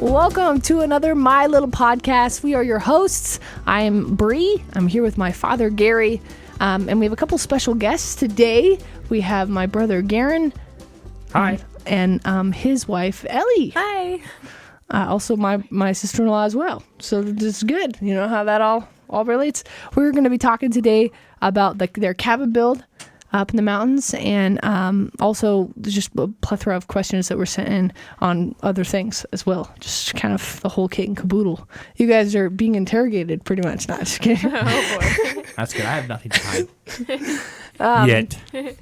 Welcome to another My Little Podcast. We are your hosts. I am Bree. I'm here with my father, Gary. And we have a couple special guests today. We have my brother, Garen. Hi. And his wife, Ellie. Hi. Also my sister-in-law as well. So this is good. You know how that all relates? We're going to be talking today about their cabin build up in the mountains, and also just a plethora of questions that were sent in on other things as well. Just kind of the whole kit and caboodle. You guys are being interrogated pretty much. Not just kidding. Oh boy. That's good. I have nothing to hide. Yet. Yet.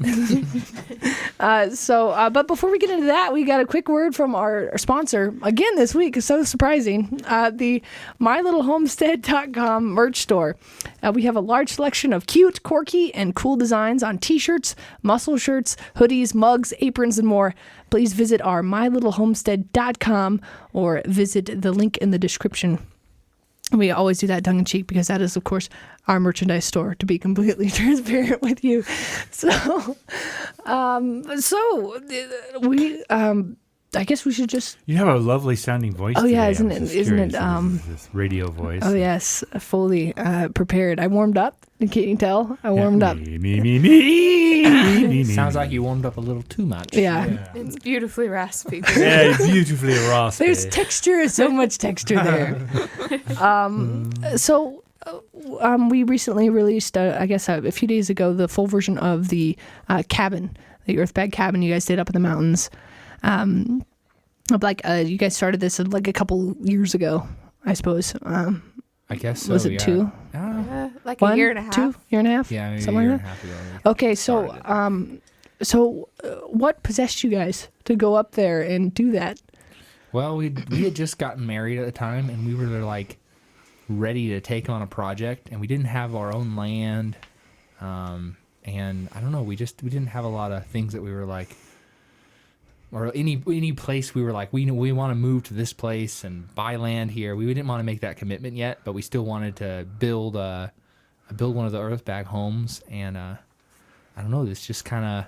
But before we get into that, we got a quick word from our sponsor again this week. It's so surprising. The MyLittleHomestead.com merch store. We have a large selection of cute, quirky, and cool designs on t-shirts, muscle shirts, hoodies, mugs, aprons, and more. Please visit our MyLittleHomestead.com or visit the link in the description. We always do that tongue-in-cheek because that is, of course, our merchandise store, to be completely transparent with you. So, I guess we should just... You have a lovely sounding voice today. Yeah, isn't it? This radio voice. Oh, yes, fully prepared. I warmed up. Can you tell? I warmed up. Me. Sounds like you warmed up a little too much. Yeah. It's beautifully raspy. Yeah, beautifully raspy. There's texture, so much texture there. We recently released, a few days ago, the full version of the cabin, the earthbag cabin you guys did up in the mountains. You guys started this like a couple years ago, I suppose. I guess so. Was it 2? Like 1, a year and a half. 2 year and a half? Yeah, maybe something a year like and a that. half ago. Okay, so what possessed you guys to go up there and do that? Well, we had just gotten married at the time, and we were like ready to take on a project, and we didn't have our own land, and I don't know, we didn't have a lot of things that we were like, or any place we were like, we want to move to this place and buy land here. We didn't want to make that commitment yet, but we still wanted to build one of the earthbag homes, and I don't know, this just kind of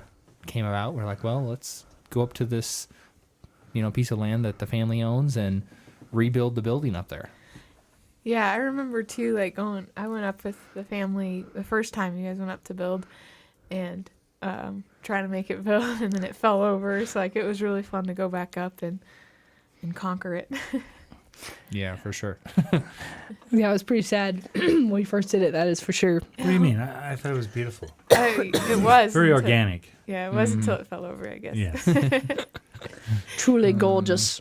came about. We're like, well, let's go up to this, piece of land that the family owns and rebuild the building up there. Yeah, I remember too, I went up with the family the first time you guys went up to build and trying to make it build, and then it fell over. So it was really fun to go back up and conquer it. Yeah, for sure. Yeah, it was pretty sad when we first did it, that is for sure. What do you mean? I thought it was beautiful. It was. Very organic. Yeah, it was until it fell over, I guess. Yes. Truly gorgeous.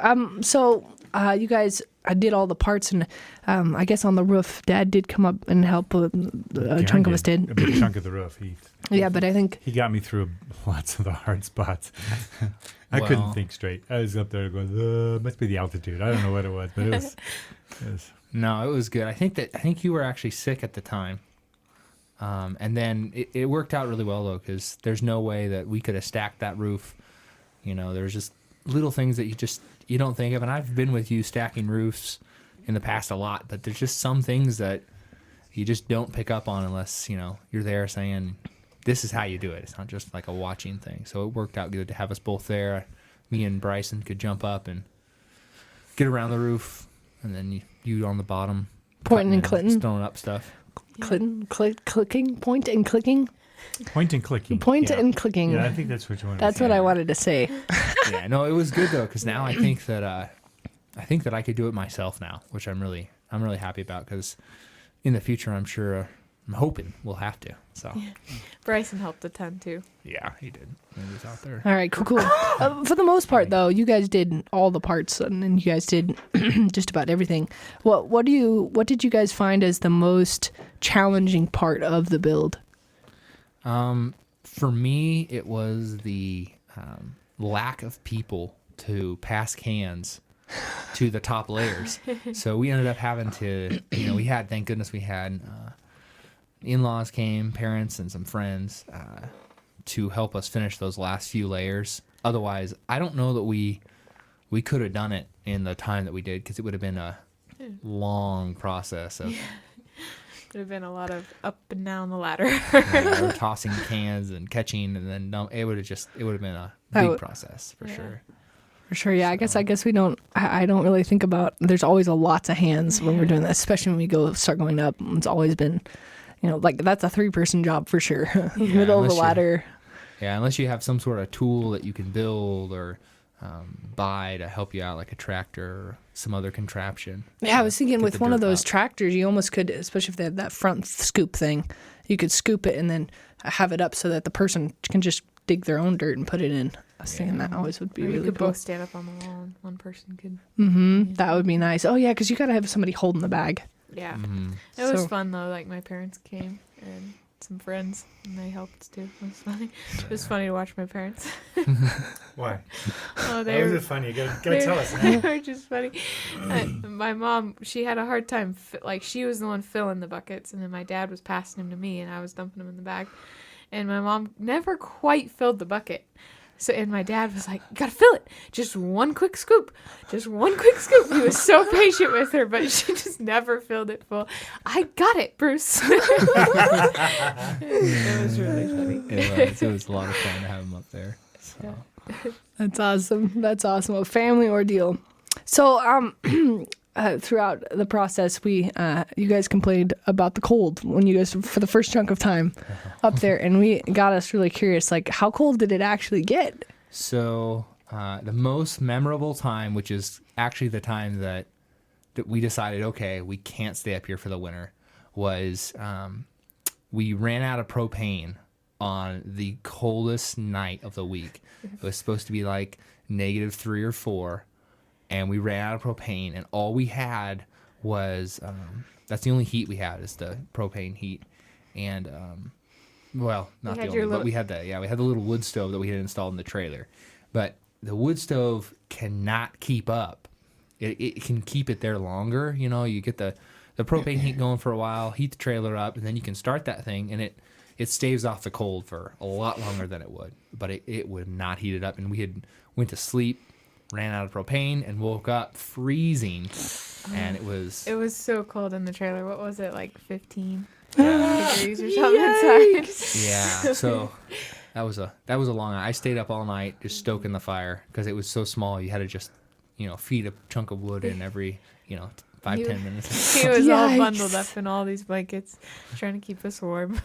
You guys did all the parts, and I guess on the roof, Dad did come up and help. A chunk of us did. A big chunk of the roof. Yeah, but I think he got me through lots of the hard spots. I couldn't think straight. I was up there going, must be the altitude. I don't know what it was, but it was. No, it was good. I think you were actually sick at the time. And then it worked out really well, though, because there's no way that we could have stacked that roof. There's just little things that you don't think of. And I've been with you stacking roofs in the past a lot, but there's just some things that you just don't pick up on unless, you're there saying, this is how you do it. It's not just like a watching thing. So it worked out good to have us both there. Me and Bryson could jump up and get around the roof, and then you on the bottom. Pointing and clicking. Throwing up stuff. Clicking, point and clicking. Point and clicking. Point and clicking. Yeah, I think that's what you wanted That's to say. what I wanted to say. Yeah, no, it was good, though, because now I think that I could do it myself now, which I'm really happy about, because in the future, I'm hoping we'll have to. So Yeah. Bryson helped a ton too. Yeah, he did. He was out there. All right, cool. For the most part, though, you guys did all the parts, and then you guys did just about everything. What did you guys find as the most challenging part of the build? For me, it was the lack of people to pass cans to the top layers. So we ended up having to, thank goodness we had in-laws came, parents, and some friends to help us finish those last few layers. Otherwise, I don't know that we could have done it in the time that we did, because it would have been a long process of... Would have been a lot of up and down the ladder. We're tossing cans and catching, and then it would have been a big process for sure. For sure, yeah. I guess we don't. I don't really think about. There's always a lots of hands when we're doing that, especially when we start going up. It's always been, like that's a 3-person job for sure. Middle of the ladder. Yeah, unless you have some sort of tool that you can build or buy to help you out, like a tractor or some other contraption. Yeah, I was thinking with one of those tractors, you almost could, especially if they have that front scoop thing, you could scoop it and then have it up so that the person can just dig their own dirt and put it in. I was thinking that always would be really cool. You could both stand up on the wall and one person could. Mm-hmm. That would be nice. Oh, yeah, because you got to have somebody holding the bag. Yeah. Mm-hmm. It was fun, though. Like, my parents came and some friends, and they helped, too. It was funny. It was funny to watch my parents. Why? Oh, Why was it funny? You gotta tell us. They were just funny. My mom, she had a hard time. She was the one filling the buckets, and then my dad was passing them to me, and I was dumping them in the bag. And my mom never quite filled the bucket. So, and my dad was like, "Gotta fill it. Just one quick scoop. Just one quick scoop." He was so patient with her, but she just never filled it full. I got it, Bruce. It was really funny. It was a lot of fun to have him up there. So. That's awesome. That's awesome. A family ordeal. So, throughout the process, you guys complained about the cold when you guys, for the first chunk of time up there, and we got us really curious, like, how cold did it actually get? So, the most memorable time, which is actually the time that we decided, okay, we can't stay up here for the winter, was we ran out of propane on the coldest night of the week. It was supposed to be like -3 or 4. And we ran out of propane, and all we had was that's the only heat we had is the propane heat, and well, not the only, but we had we had the little wood stove that we had installed in the trailer, but the wood stove cannot keep up. It can keep it there longer, you get the propane heat going for a while, heat the trailer up, and then you can start that thing, and it staves off the cold for a lot longer than it would, but it would not heat it up, and we had went to sleep, ran out of propane, and woke up freezing, and it was so cold in the trailer. What was it, like 15 degrees or something inside? Yeah, so that was a long night. I stayed up all night just stoking the fire because it was so small. You had to just feed a chunk of wood in every 5-10 minutes. He was all bundled up in all these blankets trying to keep us warm.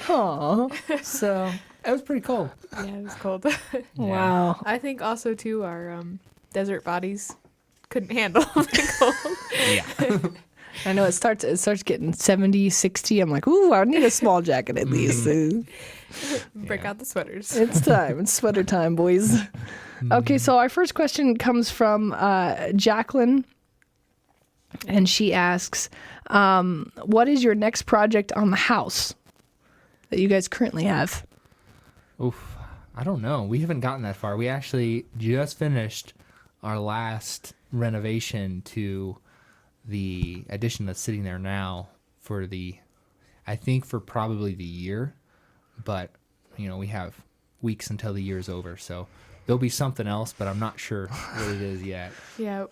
Aww. So it was pretty cold. Yeah, it was cold. Wow. I think also too our desert bodies couldn't handle the cold. Yeah. I know it starts getting 70, 60. I'm like, ooh, I need a small jacket at least. Break out the sweaters. It's time. It's sweater time, boys. Okay, so our first question comes from Jacqueline. And she asks, what is your next project on the house that you guys currently have? Oof, I don't know. We haven't gotten that far. We actually just finished our last renovation to the addition that's sitting there now for probably the year. But, we have weeks until the year's over. So there'll be something else, but I'm not sure what it is yet. Yeah.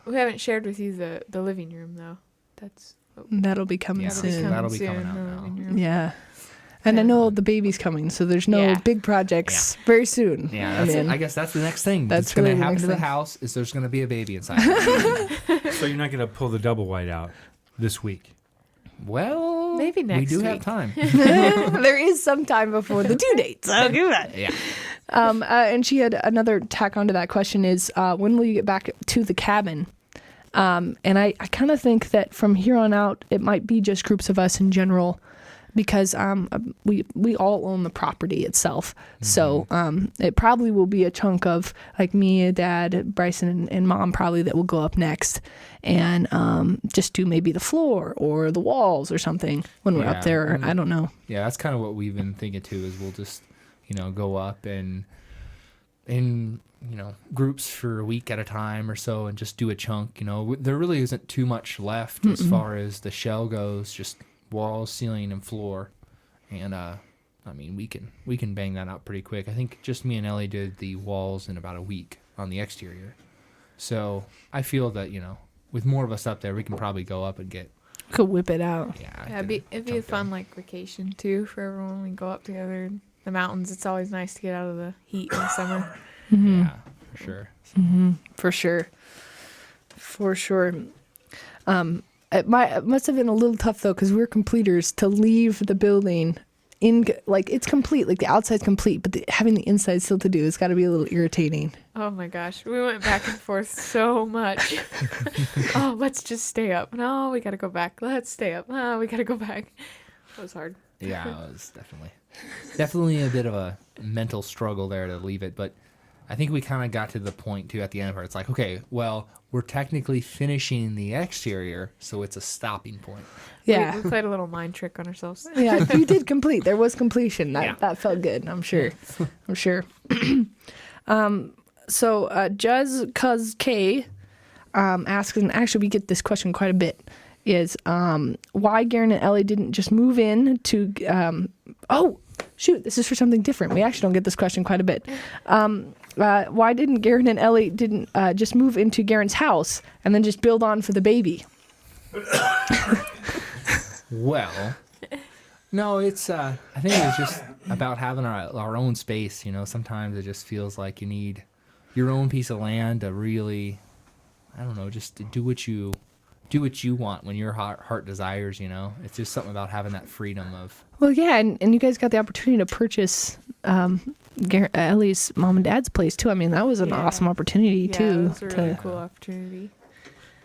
We haven't shared with you the living room, though. That'll be coming soon. That'll be coming out now. Yeah. And I know the baby's coming, so there's no big projects very soon. Yeah, I guess that's the next thing. That's going to happen to the house is there's going to be a baby inside. So you're not going to pull the double wide out this week? Well, maybe next week. We do have time. There is some time before the due date, so do that. Yeah. And she had another tack onto that question is, when will you get back to the cabin? And I kind of think that from here on out, it might be just groups of us in general, because we all own the property itself. Mm-hmm. So it probably will be a chunk of like me, Dad, Bryson, and Mom probably that will go up next, and just do maybe the floor or the walls or something when we're up there. I don't know. Yeah, that's kind of what we've been thinking too. Is we'll just go up and groups for a week at a time or so and just do a chunk. There really isn't too much left as far as the shell goes. Just walls, ceiling, and floor, and we can bang that out pretty quick. I think just me and Ellie did the walls in about a week on the exterior, so I feel that with more of us up there, we can probably go up and could whip it out. Yeah, it'd be a fun vacation too for everyone. We go up together in the mountains. It's always nice to get out of the heat in the summer. Mm-hmm. for sure. For sure. For sure. It must have been a little tough though, because we're completers to leave the building it's complete, like the outside's complete, but having the inside still to do has got to be a little irritating. Oh my gosh, we went back and forth so much. Oh, let's just stay up. No, we gotta go back. Let's stay up. No, we gotta go back. It was hard. Yeah, it was definitely a bit of a mental struggle there to leave it, but I think we kind of got to the point too at the end where it's like, okay, well, we're technically finishing the exterior, so it's a stopping point. Yeah. We played a little mind trick on ourselves. Yeah, you did complete. There was completion. That felt good, I'm sure. I'm sure. So Juz Cuz K asks, and actually we get this question quite a bit, is why Garen and Ellie didn't just move in to this is for something different. We actually don't get this question quite a bit. Why didn't Garen and Ellie just move into Garen's house and then just build on for the baby? Well, no, it's I think it was just about having our own space. You know, sometimes it just feels like you need your own piece of land to really, I don't know, just to do what you want when your heart desires. You know, it's just something about having that freedom of. Well, yeah, and you guys got the opportunity to purchase Ellie's mom and dad's place too. I mean, that was an awesome opportunity too. Yeah, it was a really cool opportunity.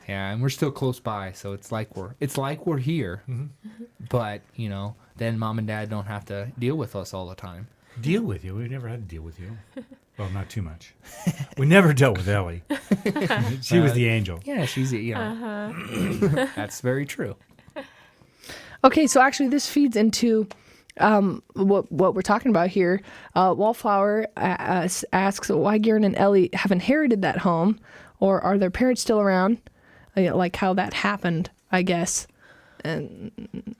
Yeah, and we're still close by, so it's like we're here, but you know, then mom and dad don't have to deal with us all the time. Deal with you? We never had to deal with you. Well, not too much. We never dealt with Ellie. She was the angel. Yeah, she's that's very true. Okay, so actually this feeds into what we're talking about here. Wallflower asks why Garen and Ellie have inherited that home, or are their parents still around? Like how that happened, I guess. And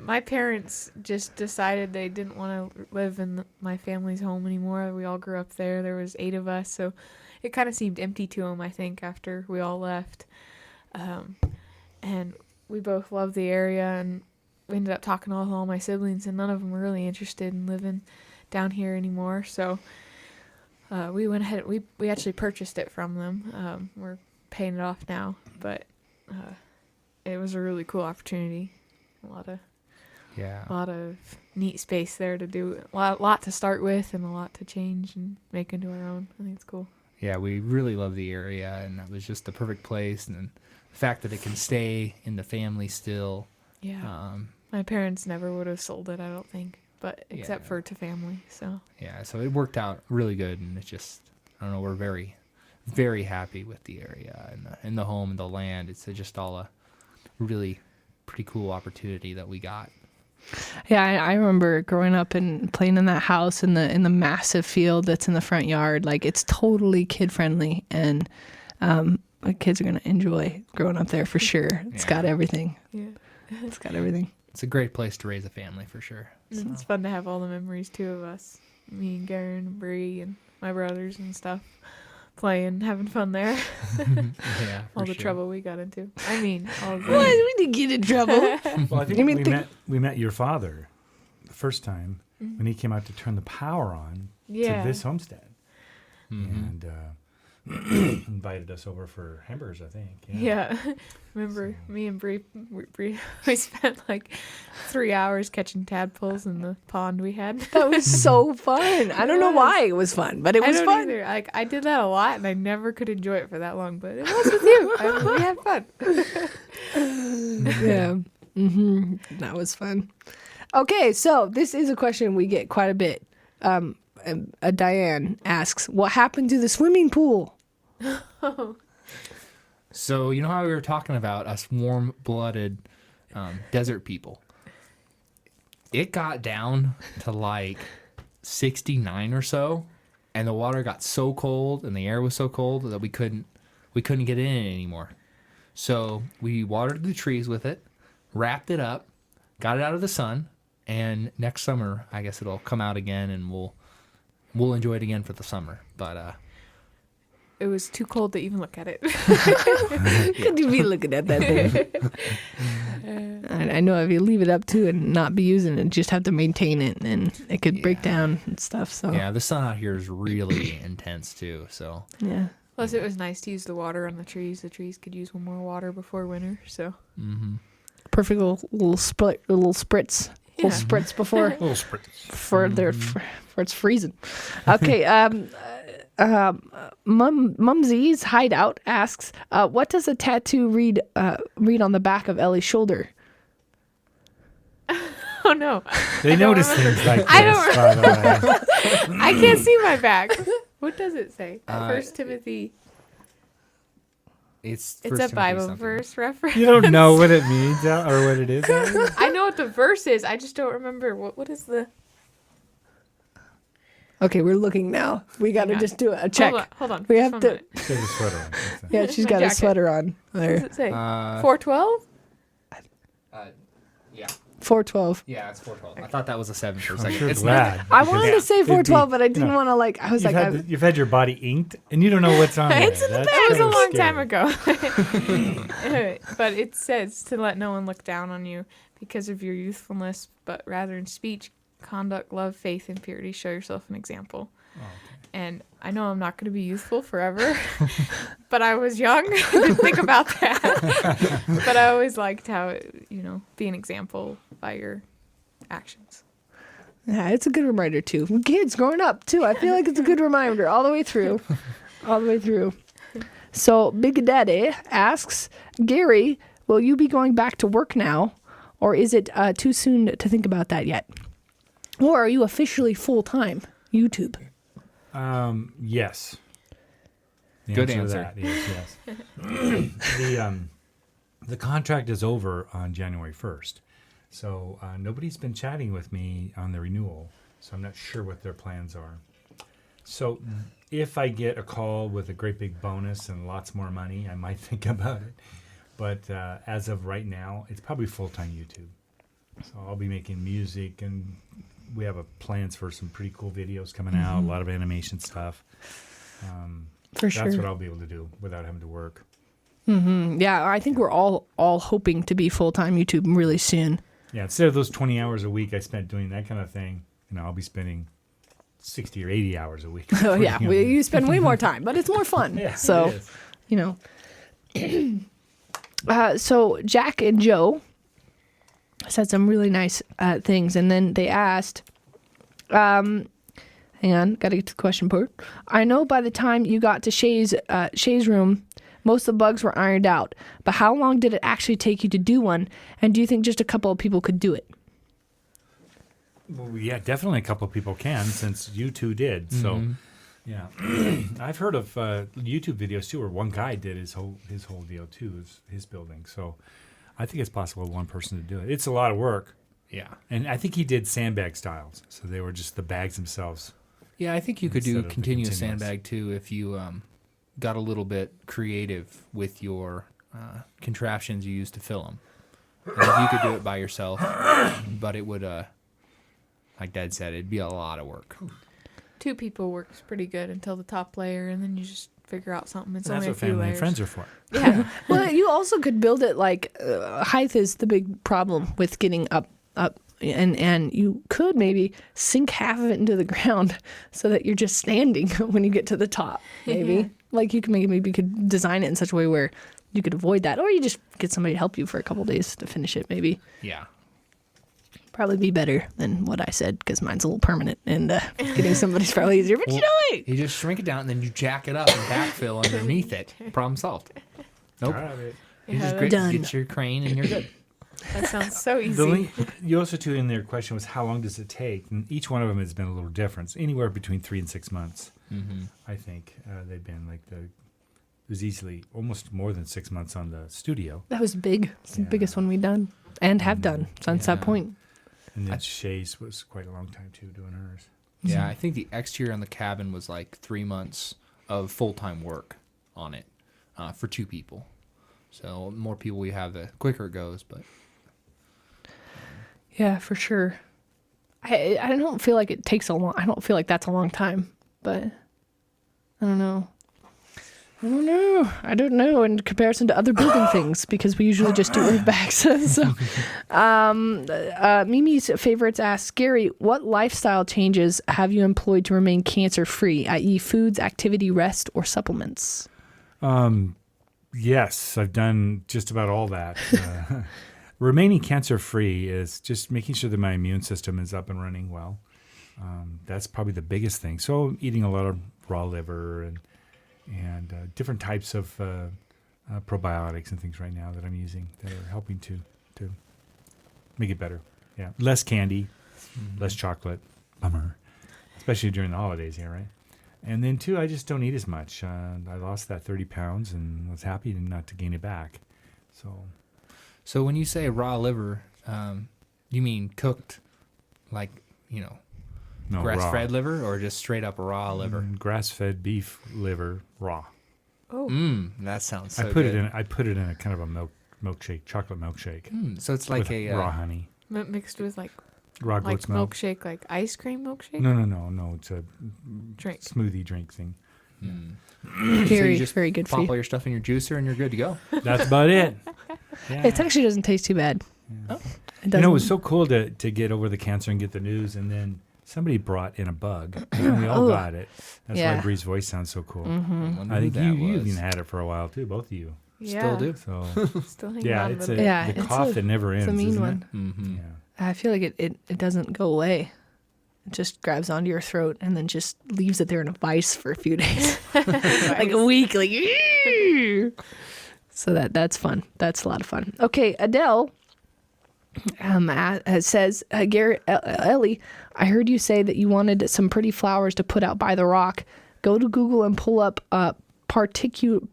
my parents just decided they didn't want to live in my family's home anymore. We all grew up there. There was 8 of us, so it kind of seemed empty to them, I think, after we all left. And we both loved the area, and we ended up talking to all my siblings, and none of them were really interested in living down here anymore. So we went ahead. We actually purchased it from them. We're paying it off now, but it was a really cool opportunity. A lot of neat space there to do. A lot to start with, and a lot to change and make into our own. I think it's cool. Yeah, we really love the area, and that was just the perfect place. And the fact that it can stay in the family still. Yeah. My parents never would have sold it, I don't think, but except for to family. So. Yeah, so it worked out really good, and it's just, I don't know, we're very, very happy with the area and the home and the land. It's just all a really pretty cool opportunity that we got. Yeah, I remember growing up and playing in that house in the massive field that's in the front yard. Like, it's totally kid friendly, and the kids are gonna enjoy growing up there for sure. It's got everything. Yeah, it's got everything. It's a great place to raise a family for sure. So. It's fun to have all the memories too of us, me and Garen and Bree and my brothers and stuff, playing, having fun there. Yeah, all the trouble we got into. I mean, all the... What? We didn't get in trouble. Well, I think we met your father the first time when he came out to turn the power on to this homestead, and invited us over for hamburgers, I think. Yeah. Remember, me and Bree, we spent like 3 hours catching tadpoles in the pond we had. That was so fun. I don't know why it was fun, but it was fun. Either. Like, I did that a lot, and I never could enjoy it for that long, but it was with you. We had fun. Yeah. That was fun. Okay, so this is a question we get quite a bit. Diane asks, what happened to the swimming pool? So, you know how we were talking about us warm-blooded desert people? It got down to like 69 or so, and the water got so cold and the air was so cold that we couldn't get in it anymore. So we watered the trees with it, wrapped it up, got it out of the sun, and next summer I guess it'll come out again, and we'll enjoy it again for the summer. But it was too cold to even look at it. Could you be looking at that thing? I know if you leave it up to and not be using it, just have to maintain it, and it could break down and stuff. So Yeah, the sun out here is really intense too. So yeah. Plus, it was nice to use the water on the trees. The trees could use one more water before winter. So Perfect little spritz. Yeah. Little spritz before Little spritz. for it's freezing. Okay. Mumsy's Hideout asks, what does a tattoo read on the back of Ellie's shoulder? oh no, They notice things like this, I don't by the way. I can't see my back. What does it say? First Timothy. it's It's a Bible verse reference. You don't know what it means or what it is. Ellie? I know what the verse is. I just don't remember what is the. Okay, we're looking now. We got to Hang on. just do a check. Hold on. We just have one to. minute. She has a sweater on. That's it. Yeah, she's My got a jacket. sweater on What does there. it say? Uh, 412. Yeah, 412. yeah, it's 412. I thought that was a 7 for a I'm second. sure It's glad. not. I wanted to say It'd be, 412, but I didn't you know, want to like. I was like, You've had your body inked, and you don't know what's on there. It's in the That's That was a kinda long scary. time ago. But it says to let no one look down on you because of your youthfulness, but rather in speech, conduct, love, faith, and purity, show yourself an example. Oh, okay. And I know I'm not going to be youthful forever, but I was young. I didn't think about that. But I always liked how, be an example by your actions. yeah, it's a good reminder too. From kids growing up too. I feel like it's a good reminder all the way through. All the way through. So Big Daddy asks, Gary, will you be going back to work now? Or is it too soon to think about that yet? Or are you officially full-time YouTube? Yes. The Good to answer. that is yes. The contract is over on January 1st. So nobody's been chatting with me on the renewal. So I'm not sure what their plans are. So if I get a call with a great big bonus and lots more money, I might think about it. But as of right now, it's probably full-time YouTube. So I'll be making music, and we have plans for some pretty cool videos coming out, a lot of animation stuff. For sure. That's what I'll be able to do without having to work. Yeah, I think we're all hoping to be full-time YouTube really soon. Yeah, instead of those 20 hours a week I spent doing that kind of thing, I'll be spending 60 or 80 hours a week. Oh yeah, working on you spend way more time, but it's more fun. Yeah, So, it is. So Jack and Joe said some really nice things, and then they asked, hang on, gotta get to the question part. I know by the time you got to Shay's room, most of the bugs were ironed out, but how long did it actually take you to do one, and do you think just a couple of people could do it? Well, yeah, definitely a couple of people can, since you two did. So, yeah. I've heard of YouTube videos, too, where one guy did his whole deal, too, his building. So I think it's possible one person to do it. It's a lot of work. Yeah. And I think he did sandbag styles. So they were just the bags themselves. Yeah, I think you could do Instead of the continuous continuous. sandbag too if you got a little bit creative with your contraptions you use to fill them. You could do it by yourself, but it would, like Dad said, it'd be a lot of work. 2 people works pretty good until the top layer, and then you just figure out something. It's That's only a what few family and layers. friends are for. Yeah. Well, you also could build it like height is the big problem with getting up, and you could maybe sink half of it into the ground so that you're just standing when you get to the top. Maybe Yeah. like you could design it in such a way where you could avoid that, or you just get somebody to help you for a couple days to finish it. Maybe Yeah. probably be better than what I said because mine's a little permanent, and getting somebody's probably easier. But wait. You just shrink it down and then you jack it up and backfill underneath it. Problem solved. Nope. All right. You Yeah, just Done. get your crane and you're good. That sounds so easy. The link, you also too in their question was how long does it take, and each one of them has been a little different, anywhere between 3 and 6 months. I think they've been like it was easily almost more than 6 months on the studio, That was big. It's the Yeah. biggest one we've done and have done since that Yeah. point. and then Shay's was quite a long time too doing hers. Yeah, I think the exterior on the cabin was like 3 months of full-time work on it for 2 people. So the more people we have, the quicker it goes. But Yeah, for sure. I don't feel like it takes a long. I don't feel like that's a long time, but I don't know. I don't know in comparison to other building things because we usually just do earthbags. So, Mimi's favorites asks, Gary, what lifestyle changes have you employed to remain cancer-free, i.e. foods, activity, rest, or supplements? Yes, I've done just about all that. Remaining cancer-free is just making sure that my immune system is up and running well. That's probably the biggest thing. So eating a lot of raw liver and different types of probiotics and things right now that I'm using that are helping to make it better. Yeah, less candy, less chocolate. Bummer, especially during the holidays here, right? And then too, I just don't eat as much. I lost that 30 pounds and was happy not to gain it back. So when you say raw liver, you mean cooked, like No, grass-fed raw. liver, or just straight up raw liver? Grass-fed beef liver, raw. Oh. That sounds so I put good. it in a kind of a milkshake, chocolate milkshake. So it's like with a raw honey, Mixed with raw like goat's milk. milkshake, like ice cream milkshake? No. It's a Drink. smoothie drink thing. Very, very good for pop you. all your stuff in your juicer and you're good to go. That's about it. Yeah. It actually doesn't taste too bad. Oh. It doesn't. It was so cool to get over the cancer and get the news, and then somebody brought in a bug, and we all got it. That's Yeah. why Bree's voice sounds so cool. Wonder I who think that you was. even had it for a while too, both of you. Yeah. Still do. So Still hanging yeah, on it's with it. Yeah, the it's cough a- that never ends. It's a mean isn't one. It? Mm-hmm. Yeah. I feel like it doesn't go away. It just grabs onto your throat and then just leaves it there in a vice for a few days. Like a week. Like, "Ew." So that's fun. That's a lot of fun. Okay, Adele says, Garen Ellie, I heard you say that you wanted some pretty flowers to put out by the rock. Go to Google and pull up partulu.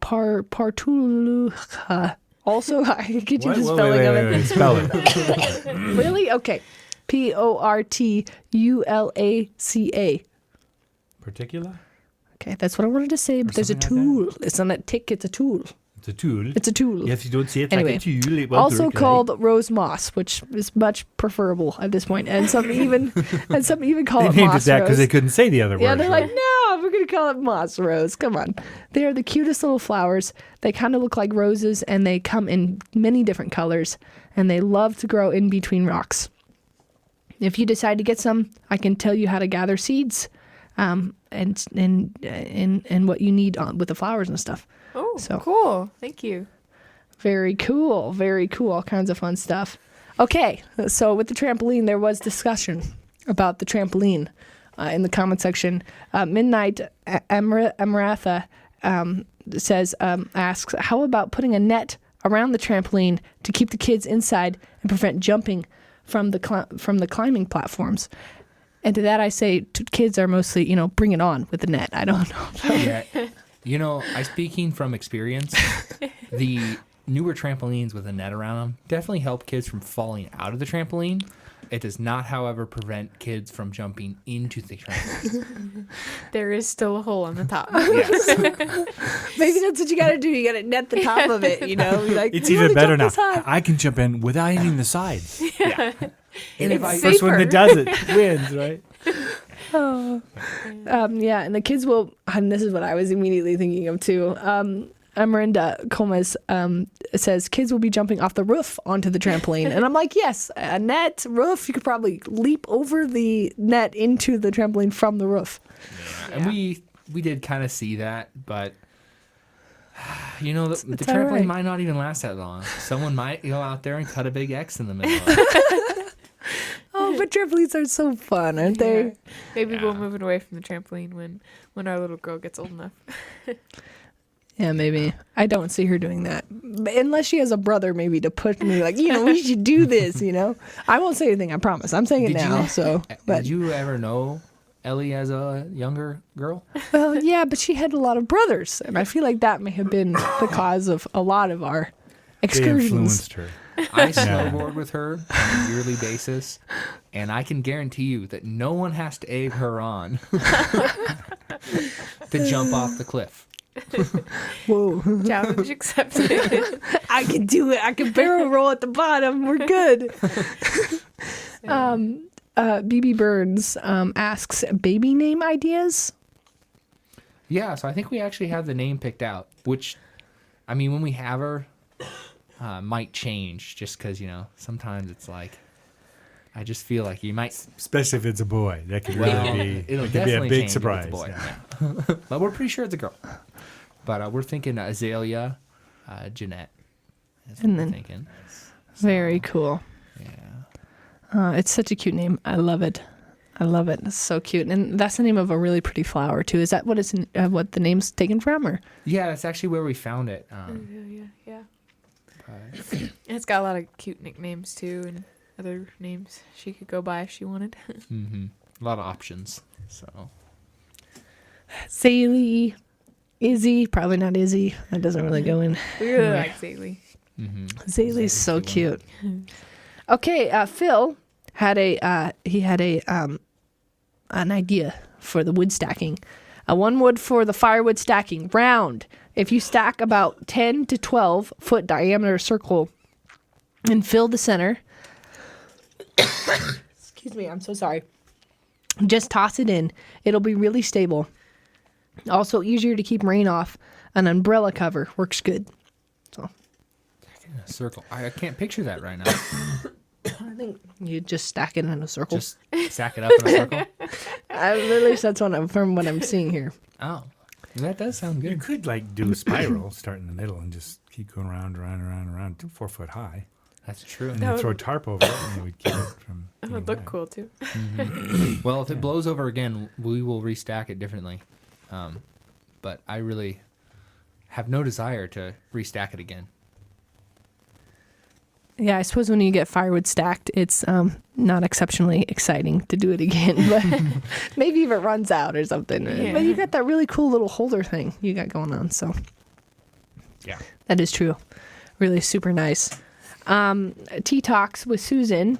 Also, I can get you the spelling of it. Spell it. Really? Okay. Portulaca. Particular? Okay, that's what I wanted to say, but there's a something like tool. It's not a tick, it's a tool. It's a tool. It's a tool. Yes, you don't say it Anyway, like a tool. It won't Also work, right? called rose moss, which is much preferable at this point. And some even call They it named moss it that rose. because they couldn't say the other Yeah, word. they're like, no, we're going to call it moss rose. Come on. They are the cutest little flowers. They kind of look like roses, and they come in many different colors, and they love to grow in between rocks. If you decide to get some, I can tell you how to gather seeds and what you need with the flowers and stuff. Oh, So- cool. Thank you. Very cool. Very cool. All kinds of fun stuff. Okay. So with the trampoline, there was discussion about the trampoline in the comment section. Midnight Amaratha asks, how about putting a net around the trampoline to keep the kids inside and prevent jumping from the climbing platforms? And to that I say, kids are mostly, bring it on with the net. I don't know. Yeah. I speaking from experience, the newer trampolines with a net around them definitely help kids from falling out of the trampoline. It does not, however, prevent kids from jumping into the trampoline. There is still a hole on the top. Yes. Maybe that's what you got to do. You got to net the top of it, Be like, It's "You even wanna better jump now. this high?" I can jump in without hitting the sides. Yeah. And if It's I safe. First one that does it wins, right? Yeah, and the kids will, and this is what I was immediately thinking of too. Amarinda Comas says kids will be jumping off the roof onto the trampoline. And I'm like, yes, a net, roof, you could probably leap over the net into the trampoline from the roof. And we did kind of see that, but the It's trampoline all right. might not even last that long. Someone might go out there and cut a big X in the middle of it. Oh, but trampolines are so fun, aren't Yeah. they? Maybe we'll Yeah. move it away from the trampoline when our little girl gets old enough. Yeah, maybe. I don't see her doing that. But unless she has a brother maybe to push me like, we should do this, I won't say anything, I promise. I'm saying it Did you- now, so. But Did you ever know Ellie as a younger girl? well, yeah, but she had a lot of brothers, and I feel like that may have been the cause of a lot of our They excursions. influenced her. I snowboard with her on a yearly basis, and I can guarantee you that no one has to egg her on to jump off the cliff. Whoa. Challenge accepted. I can do it. I can barrel roll at the bottom. We're good. BB Burns asks, baby name ideas? Yeah, so I think we actually have the name picked out, which, I mean, when we have her, might change just because, sometimes it's like, I just feel like you might. Especially if it's a boy. That could really It'll be a definitely big change surprise. If it's a boy. Yeah. Yeah. But we're pretty sure it's a girl. But we're thinking Azalea, Jeanette. That's what And we're then- thinking. Very cool. Yeah. It's such a cute name. I love it. It's so cute, and that's the name of a really pretty flower too. Is that what it's what the name's taken from, or? Yeah, that's actually where we found it. Yeah. But- And it's got a lot of cute nicknames too, and other names she could go by if she wanted. A lot of options. So Zaylee, Izzy, probably not Izzy. That doesn't really go in. We really like Zaylee. Zaylee's so cute. Okay, Phil had an idea for the wood stacking. One wood for the firewood stacking, round. If you stack about 10 to 12 foot diameter circle and fill the center. Excuse me, I'm so sorry. Just toss it in. It'll be really stable. Also easier to keep rain off. An umbrella cover works good. So a circle. I can't picture that right now. I think you just stack it in a circle. Just stack it up in a circle. At least that's from what I'm seeing here. Oh, that does sound You good. could do a spiral, start in the middle, and just keep going around, 4 foot high. That's true. And then throw a tarp over it, and it would keep it from. That getting would look wet. cool too. Well, if it blows over again, we will restack it differently. But I really have no desire to restack it again. Yeah, I suppose when you get firewood stacked, it's not exceptionally exciting to do it again. But maybe if it runs out or something. Yeah. But you got that really cool little holder thing you got going on. So Yeah. that is true. Really super nice. Tea Talks with Susan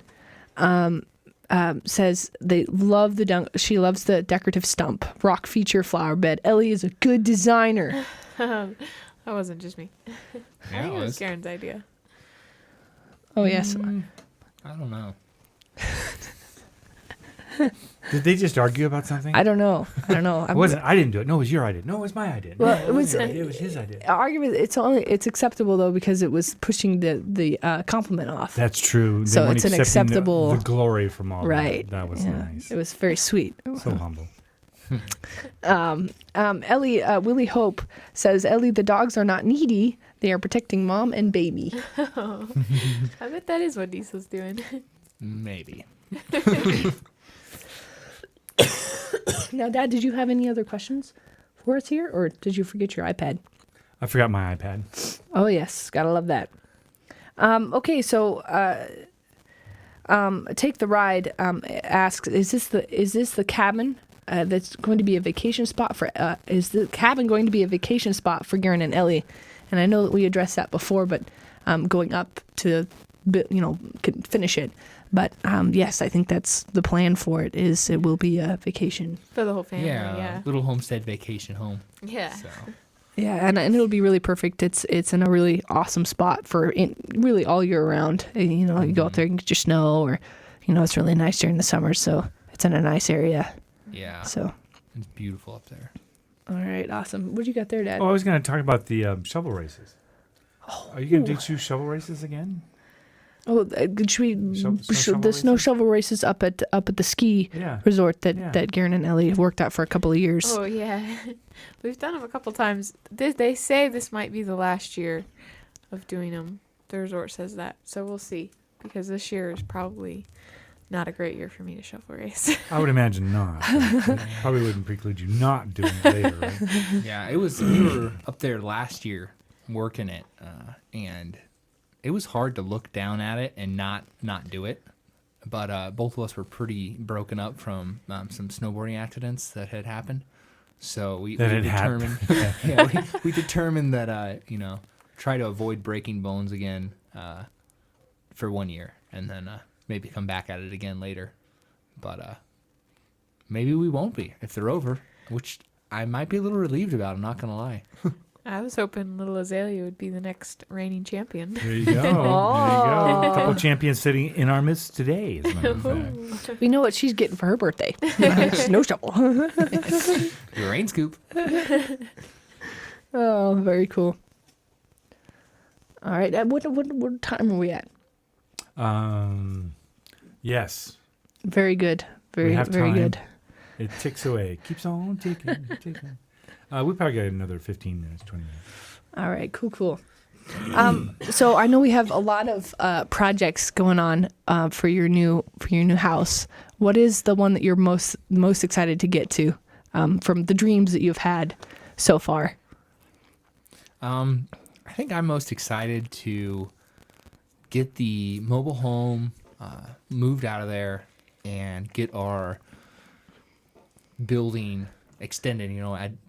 says they love she loves the decorative stump, rock feature flower bed. Ellie is a good designer. That wasn't just me. I Yeah, think it was Garen's idea. Oh, yes. I don't know. Did they just argue about something? I don't know. It wasn't. I didn't do it. No, it was your idea. No, it was my idea. No, Well, it it was- wasn't your idea. It was his idea. Argument. It's acceptable though because it was pushing the compliment off. That's true. They So weren't it's an accepting acceptable- the glory from all Right. That was Yeah. nice. It was very sweet. So humble. Ellie, Willie Hope says, Ellie, the dogs are not needy. They are protecting mom and baby. I bet that is what Diesel's doing. Maybe. Now, Dad, did you have any other questions for us here, or did you forget your iPad? I forgot my iPad. Oh, yes. Gotta love that. Okay, so Take the Ride asks, is this the cabin that's going to be a vacation spot for, is the cabin going to be a vacation spot for Garen and Ellie? And I know that we addressed that before, but going up to, finish it. But yes, I think that's the plan for it. Is it will be a vacation. For the whole family, Yeah, yeah. little homestead vacation home. Yeah. So Yeah, and it'll be really perfect. It's in a really awesome spot for really all year round. You go out there and get your snow, or it's really nice during the summer. So it's in a nice area. yeah, So it's beautiful up there. all right, awesome. What do you got there, Dad? Oh, I was going to talk about the shovel races. Are you going to do shovel races again? Oh, should we shovel the snow races? shovel races up at the ski Yeah. resort that Yeah. that Garen and Ellie worked at for a couple of years? Oh yeah, we've done them a couple times. They say this might be the last year of doing them. The resort says that, so we'll see. Because this year is probably not a great year for me to shovel race. I would imagine not. but probably wouldn't preclude you not doing it later, right? Yeah, we were up there last year working it, and it was hard to look down at it and not do it. But both of us were pretty broken up from some snowboarding accidents that had happened. So we determined, we determined that try to avoid breaking bones again for 1 year, and then maybe come back at it again later. But maybe we won't be if they're over, which I might be a little relieved about. I'm not gonna lie. I was hoping little Azalea would be the next reigning champion. There you go. There you go. A couple champions sitting in our midst today, as a matter of fact. We know what she's getting for her birthday. Snow shovel. Your rain scoop. Oh, very cool. All right. What time are we at? Yes. Very good. We Very have very time. good. It ticks away. Keeps on ticking. We probably got another 15 minutes, 20 minutes. All right. Cool. So I know we have a lot of projects going on for your new house. What is the one that you're most excited to get to from the dreams that you've had so far? I think I'm most excited to get the mobile home moved out of there and get our building extended,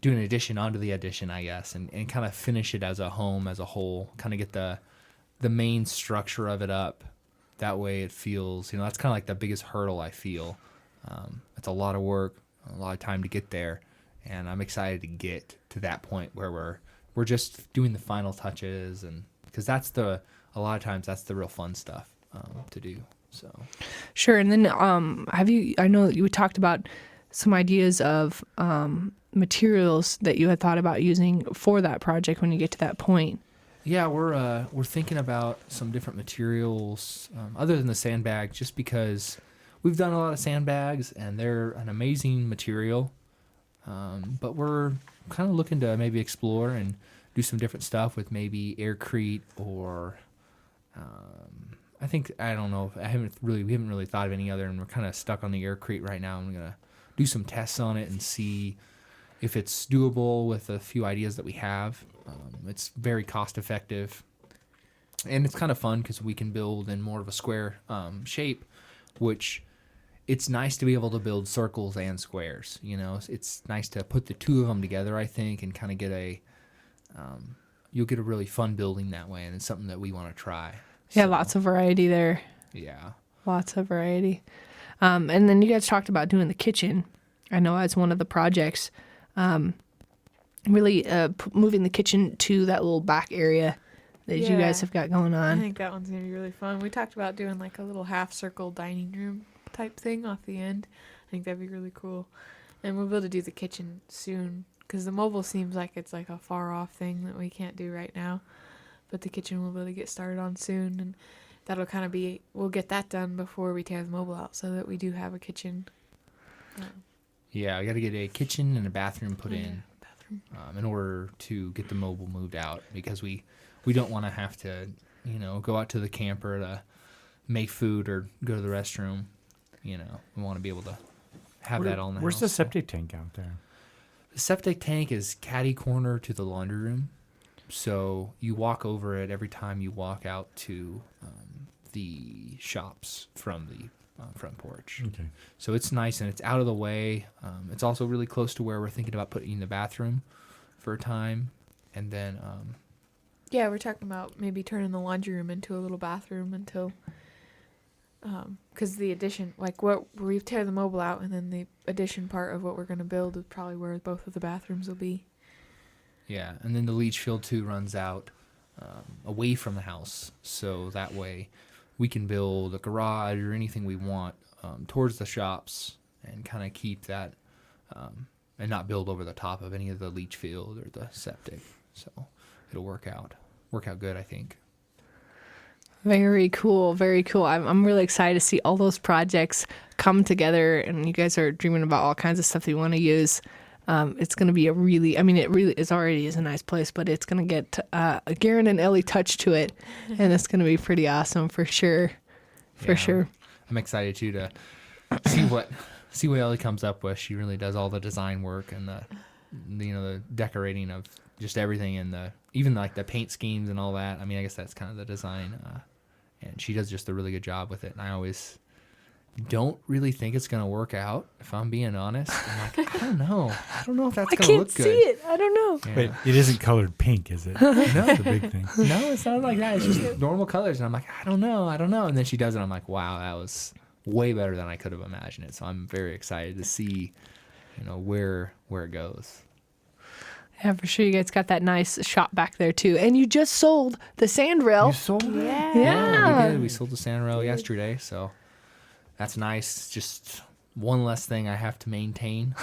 do an addition onto the addition, I guess, and kind of finish it as a home as a whole, kind of get the main structure of it up. That way it feels, that's kind of like the biggest hurdle I feel. It's a lot of work, a lot of time to get there, and I'm excited to get to that point where we're just doing the final touches, and because a lot of times that's the real fun stuff to do. So Sure. And then I know that you talked about some ideas of materials that you had thought about using for that project when you get to that point. yeah, we're thinking about some different materials other than the sandbag, just because we've done a lot of sandbags and they're an amazing material. But we're kind of looking to maybe explore and do some different stuff with maybe aircrete or I don't know. We haven't really thought of any other, and we're kind of stuck on the aircrete right now. I'm gonna do some tests on it and see if it's doable with a few ideas that we have. It's very cost effective, and it's kind of fun because we can build in more of a square shape, which it's nice to be able to build circles and squares. It's nice to put the two of them together, I think, and kind of get you'll get a really fun building that way, and it's something that we want to try. Yeah, lots of variety there. Yeah. Lots of variety. And then you guys talked about doing the kitchen. I know as one of the projects, really moving the kitchen to that little back area that you guys have got going I on. think that one's going to be really fun. We talked about doing like a little half circle dining room type thing off the end. I think that'd be really cool. And we'll be able to do the kitchen soon, because the mobile seems like it's like a far off thing that we can't do right now. But the kitchen we'll be able to get started on soon, and that'll kind of we'll get that done before we tear the mobile out, so that we do have a kitchen. Yeah, I got to get a kitchen and a bathroom put in Bathroom. in order to get the mobile moved out, because we don't want to have to, go out to the camper to make food or go to the restroom. We want to be able to have that all in the Where's house. the septic tank out there? The septic tank is catty corner to the laundry room. So you walk over it every time you walk out to the shops from the front porch. Okay. So it's nice and it's out of the way. It's also really close to where we're thinking about putting the bathroom for a time. And then... Yeah, we're talking about maybe turning the laundry room into a little bathroom until... Because the addition, like we tear the mobile out, and then the addition part of what we're going to build is probably where both of the bathrooms will be. Yeah, and then the leach field too runs out away from the house, so that way we can build a garage or anything we want towards the shops and kind of keep that and not build over the top of any of the leach field or the septic. So it'll work out good, I think. Very cool. Very cool. I'm really excited to see all those projects come together, and you guys are dreaming about all kinds of stuff that you want to use. It's going to be it really is already is a nice place, but it's going to get a Garen and Ellie touch to it, and it's going to be pretty awesome for sure. For sure. I'm excited too to see what Ellie comes up with. She really does all the design work and the decorating of just everything, and even like the paint schemes and all that. I mean, I guess that's kind of the design, and she does just a really good job with it. And I always don't really think it's gonna work out, if I'm being honest. I'm like, I don't know if that's gonna look good. I can't see it. I don't know. Yeah. Wait, it isn't colored pink, is it? No, That's the big thing. no, it's not like that. It's just normal colors, and I'm like, I don't know. And then she does it. I'm like, wow, that was way better than I could have imagined it. So I'm very excited to see, where it goes. Yeah, for sure. You guys got that nice shop back there too, and you just sold the sandrail. You sold it? Yeah. we did. We sold the sandrail yesterday, so that's nice. Just one less thing I have to maintain.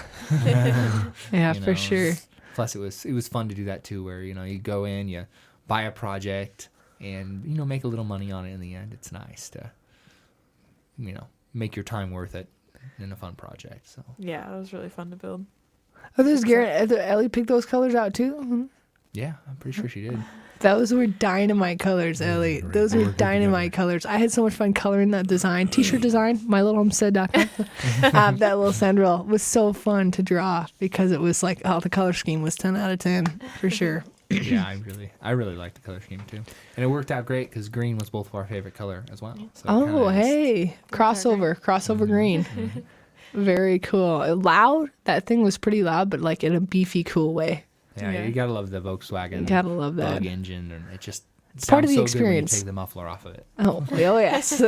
Yeah, You for know, sure. Plus, it was fun to do that too, where you go in, you buy a project, and make a little money on it in the end. It's nice to make your time worth it in a fun project. So Yeah, it was really fun to build. Oh, there's Garen. Ellie picked those colors out too. Mhm. yeah, I'm pretty sure she did. Those were dynamite colors, Ellie. Right. Those They were were good dynamite colors. I had so much fun coloring that design, t-shirt design, MyLittleHomestead.com. That little sandrail was so fun to draw because it was like, the color scheme was 10 out of 10 for sure. Yeah, I really liked the color scheme too, and it worked out great because green was both of our favorite color as well. So it kinda is- Hey, crossover green. Very cool. Loud. That thing was pretty loud, but like in a beefy, cool way. Yeah, Yeah. you gotta love the Volkswagen. You gotta love that. Bug engine, and it just It's part of sounds the so good when you experience. take the muffler off of it. Oh yes.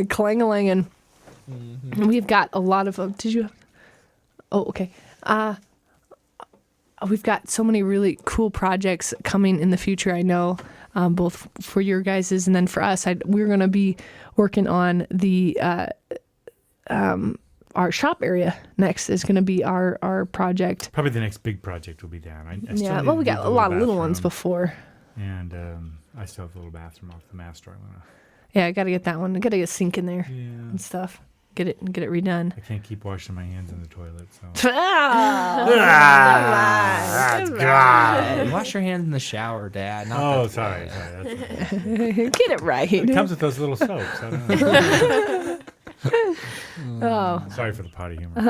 Clang-a-langin'. We've got a lot of. Did you? Oh, okay. We've got so many really cool projects coming in the future. I know, both for your guys's and then for us. We're gonna be working on the our shop area next. Is gonna be our project. Probably the next big project will be down. I still Yeah. need Well, to we do got the a lot of little bathroom, ones before. And I still have the little bathroom off the master. Yeah, I gotta get that one. I gotta get a sink in there Yeah. and stuff. Get it redone. I can't keep washing my hands in the toilet, so. Wash your hands in the shower, Dad. Not Oh, the sorry. toilet. That's okay. Get it right. It comes with those little soaps. I don't know. Oh. Sorry for the potty humor.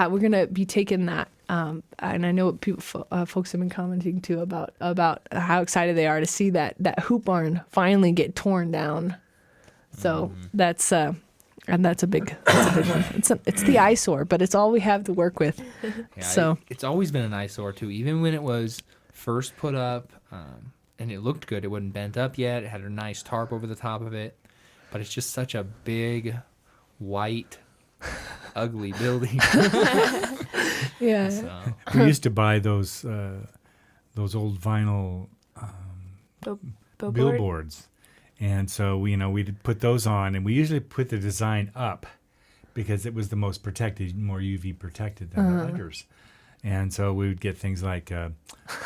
We're gonna be taking that, and I know people, folks have been commenting too about how excited they are to see that hoop barn finally get torn down. So that's a big one. It's the eyesore, but it's all we have to work with. Yeah, So- it's always been an eyesore too. Even when it was first put up, and it looked good, it wasn't bent up yet. It had a nice tarp over the top of it, but it's just such a big, white, ugly building. Yeah. So, We used to buy those old vinyl Billboard? billboards. And so, we'd put those on, and we usually put the design up because it was the most protected, more UV protected than the others. And so we would get things like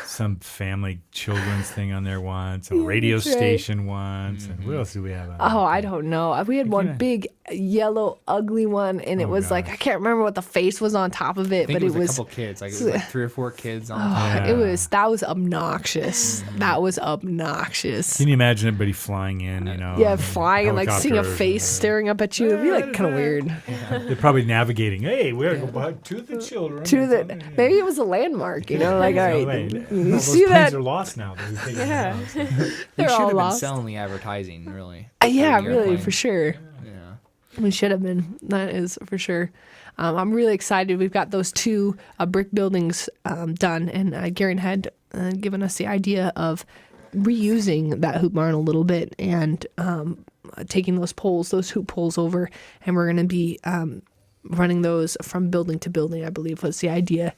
some family children's thing on there once, a radio that's right. station once, and what else do we have on Oh, there? I don't know. We had one big yellow ugly one, and it Oh, was like, gosh. I can't remember what the face was on top of I it, think but it was a couple kids. Like it was like 3 or 4 kids on top. Yeah. that was obnoxious. That was obnoxious. Can you imagine everybody flying in, Yeah, flying and like seeing a helicopters face staring up at you. It'd be like kind of weird. They're probably navigating. Hey, we're going to go to the children. To the maybe it was a landmark, like all right, you see those that? planes are lost now. Yeah. We They're should all have been lost. selling the advertising, really. Yeah, for the really, airplane. for sure. Yeah. We should have been. That is for sure. I'm really excited. We've got those 2 brick buildings done, and Garen had given us the idea of reusing that hoop barn a little bit and taking those hoop poles over, and we're going to be running those from building to building, I believe was the idea.